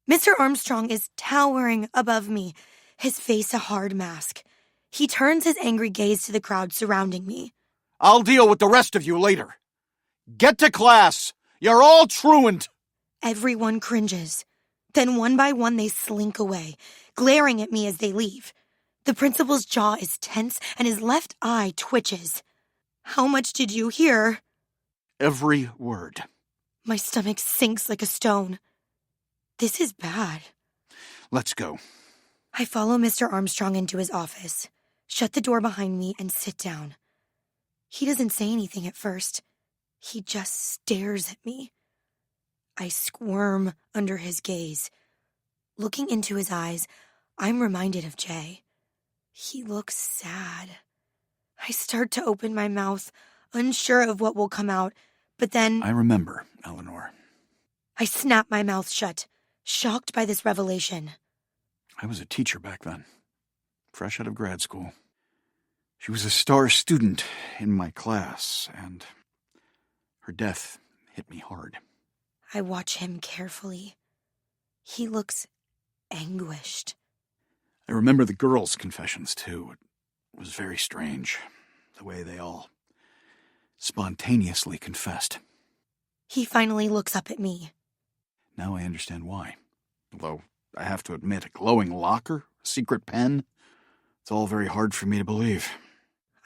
Mr. Armstrong is towering above me, his face a hard mask. He turns his angry gaze to the crowd surrounding me. I'll deal with the rest of you later. Get to class. You're all truant. Everyone cringes. Then one by one they slink away, glaring at me as they leave. The principal's jaw is tense and his left eye twitches. How much did you hear? Every word. My stomach sinks like a stone. This is bad. Let's go. I follow Mr. Armstrong into his office, shut the door behind me, and sit down. He doesn't say anything at first. He just stares at me. I squirm under his gaze. Looking into his eyes, I'm reminded of Jay. He looks sad. I start to open my mouth, unsure of what will come out, but then... I remember, Eleanor. I snap my mouth shut, shocked by this revelation. I was a teacher back then, fresh out of grad school. She was a star student in my class, and her death hit me hard. I watch him carefully. He looks anguished. I remember the girls' confessions, too. It was very strange, the way they all spontaneously confessed. He finally looks up at me. Now I understand why. Although, I have to admit, a glowing locker, a secret pen, it's all very hard for me to believe.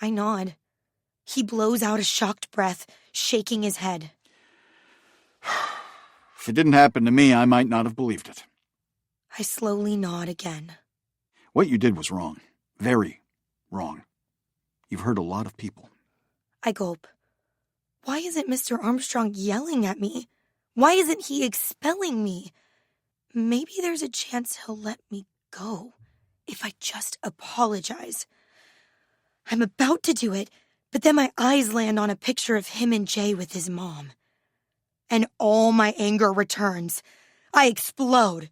I nod. He blows out a shocked breath, shaking his head. If it didn't happen to me, I might not have believed it. I slowly nod again. What you did was wrong. Very wrong. You've hurt a lot of people. I gulp. Why isn't Mr. Armstrong yelling at me? Why isn't he expelling me? Maybe there's a chance he'll let me go if I just apologize. I'm about to do it, but then my eyes land on a picture of him and Jay with his mom. And all my anger returns. I explode.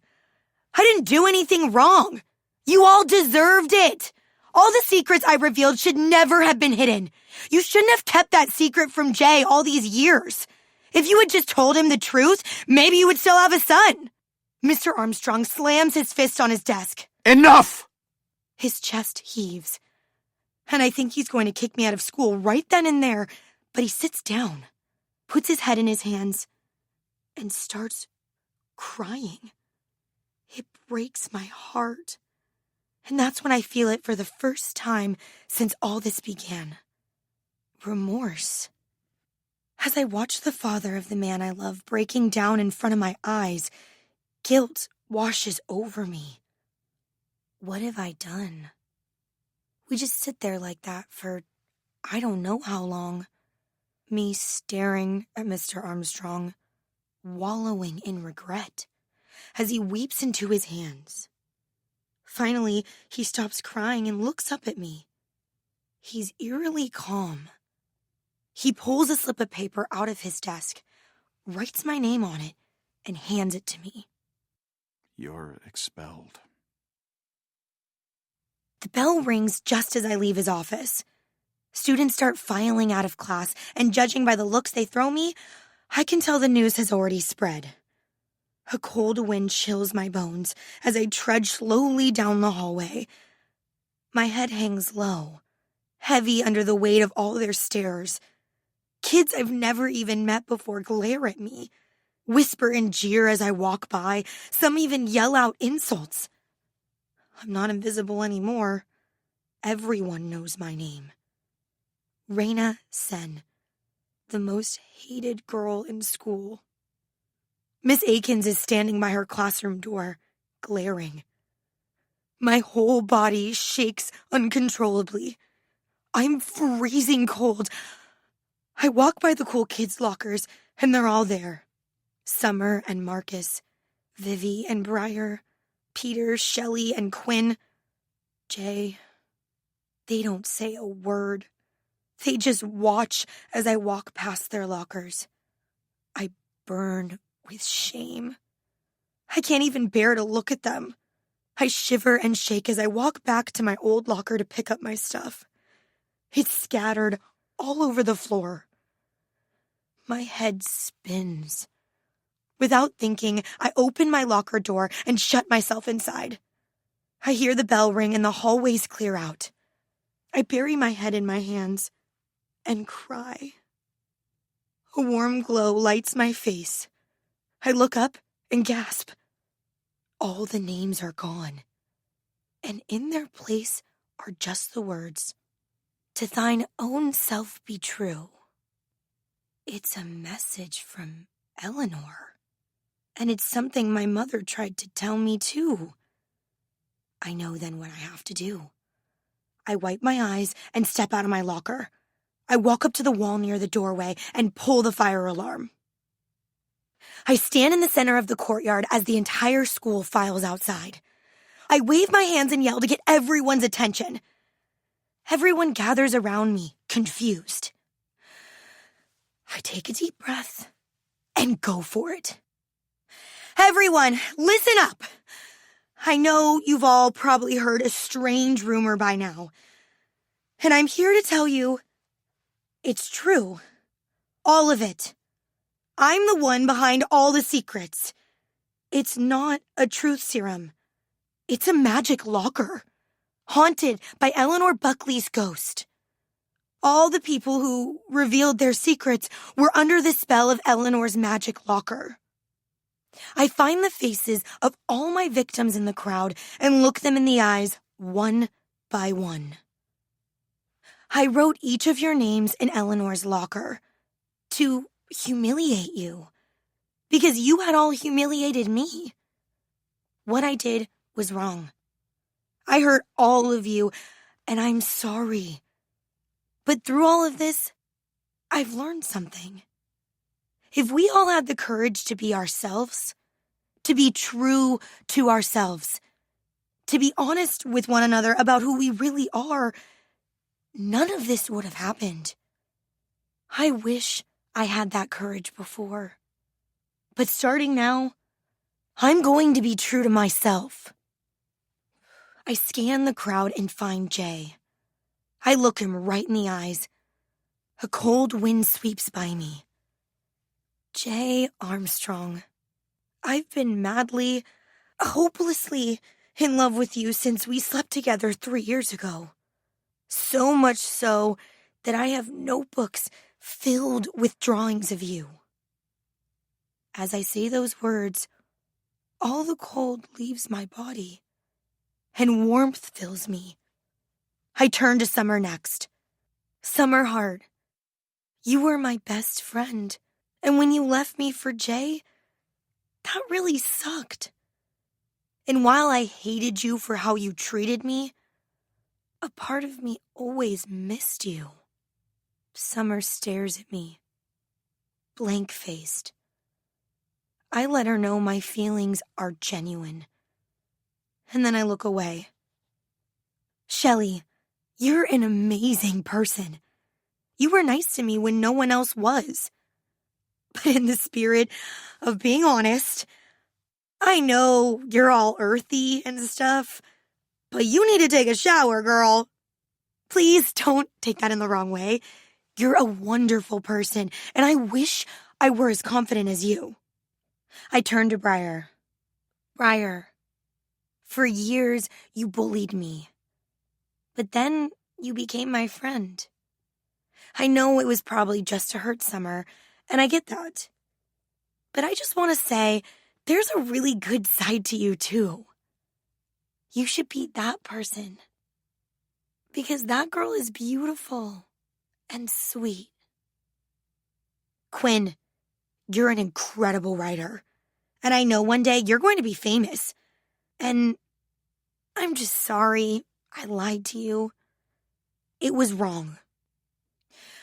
I didn't do anything wrong. You all deserved it. All the secrets I revealed should never have been hidden. You shouldn't have kept that secret from Jay all these years. If you had just told him the truth, maybe you would still have a son. Mr. Armstrong slams his fist on his desk. Enough! His chest heaves. And I think he's going to kick me out of school right then and there, but he sits down, puts his head in his hands, and starts crying. It breaks my heart. And that's when I feel it for the first time since all this began. Remorse. As I watch the father of the man I love breaking down in front of my eyes, guilt washes over me. What have I done? We just sit there like that for I don't know how long. Me staring at Mr. Armstrong, wallowing in regret, as he weeps into his hands. Finally, he stops crying and looks up at me. He's eerily calm. He pulls a slip of paper out of his desk, writes my name on it, and hands it to me. You're expelled. The bell rings just as I leave his office. Students start filing out of class, and judging by the looks they throw me, I can tell the news has already spread. A cold wind chills my bones as I trudge slowly down the hallway. My head hangs low, heavy under the weight of all their stares. Kids I've never even met before glare at me, whisper and jeer as I walk by. Some even yell out insults. I'm not invisible anymore. Everyone knows my name. Raina Sen, the most hated girl in school. Miss Akins is standing by her classroom door, glaring. My whole body shakes uncontrollably. I'm freezing cold. I walk by the cool kids' lockers, and they're all there. Summer and Marcus, Vivi and Briar, Peter, Shelley, and Quinn. Jay. They don't say a word. They just watch as I walk past their lockers. I burn with shame. I can't even bear to look at them. I shiver and shake as I walk back to my old locker to pick up my stuff. It's scattered all over the floor. My head spins. Without thinking, I open my locker door and shut myself inside. I hear the bell ring and the hallways clear out. I bury my head in my hands and cry. A warm glow lights my face. I look up and gasp. All the names are gone, and in their place are just the words, "To thine own self be true." It's a message from Eleanor, and it's something my mother tried to tell me too. I know then what I have to do. I wipe my eyes and step out of my locker. I walk up to the wall near the doorway and pull the fire alarm. I stand in the center of the courtyard as the entire school files outside. I wave my hands and yell to get everyone's attention. Everyone gathers around me, confused. I take a deep breath and go for it. Everyone, listen up. I know you've all probably heard a strange rumor by now, and I'm here to tell you it's true. All of it. I'm the one behind all the secrets. It's not a truth serum. It's a magic locker, haunted by Eleanor Buckley's ghost. All the people who revealed their secrets were under the spell of Eleanor's magic locker. I find the faces of all my victims in the crowd and look them in the eyes one by one. I wrote each of your names in Eleanor's locker to humiliate you, because you had all humiliated me. What I did was wrong. I hurt all of you, and I'm sorry. But through all of this, I've learned something. If we all had the courage to be ourselves, to be true to ourselves, to be honest with one another about who we really are, none of this would have happened. I wish I had that courage before. But starting now, I'm going to be true to myself. I scan the crowd and find Jay. I look him right in the eyes. A cold wind sweeps by me. Jay Armstrong, I've been madly, hopelessly in love with you since we slept together 3 years ago. So much so that I have notebooks filled with drawings of you. As I say those words, all the cold leaves my body, and warmth fills me. I turn to Summer next. Summer Hart, you were my best friend, and when you left me for Jay, that really sucked. And while I hated you for how you treated me, a part of me always missed you. Summer stares at me, blank-faced. I let her know my feelings are genuine, and then I look away. Shelley, you're an amazing person. You were nice to me when no one else was. But in the spirit of being honest, I know you're all earthy and stuff, but you need to take a shower, girl. Please don't take that in the wrong way. You're a wonderful person, and I wish I were as confident as you. I turn to Briar. Briar, for years you bullied me, but then you became my friend. I know it was probably just to hurt Summer, and I get that. But I just want to say, there's a really good side to you too. You should be that person. Because that girl is beautiful and sweet. Quinn, you're an incredible writer. And I know one day you're going to be famous. And I'm just sorry I lied to you. It was wrong.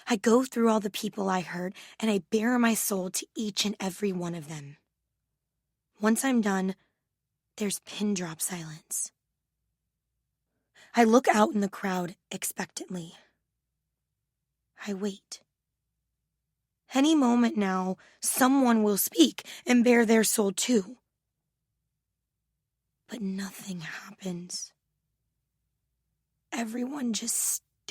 I go through all the people I hurt, and I bare my soul to each and every one of them. Once I'm done, there's pin drop silence. I look out in the crowd expectantly. I wait. Any moment now, someone will speak and bare their soul too. But nothing happens. Everyone just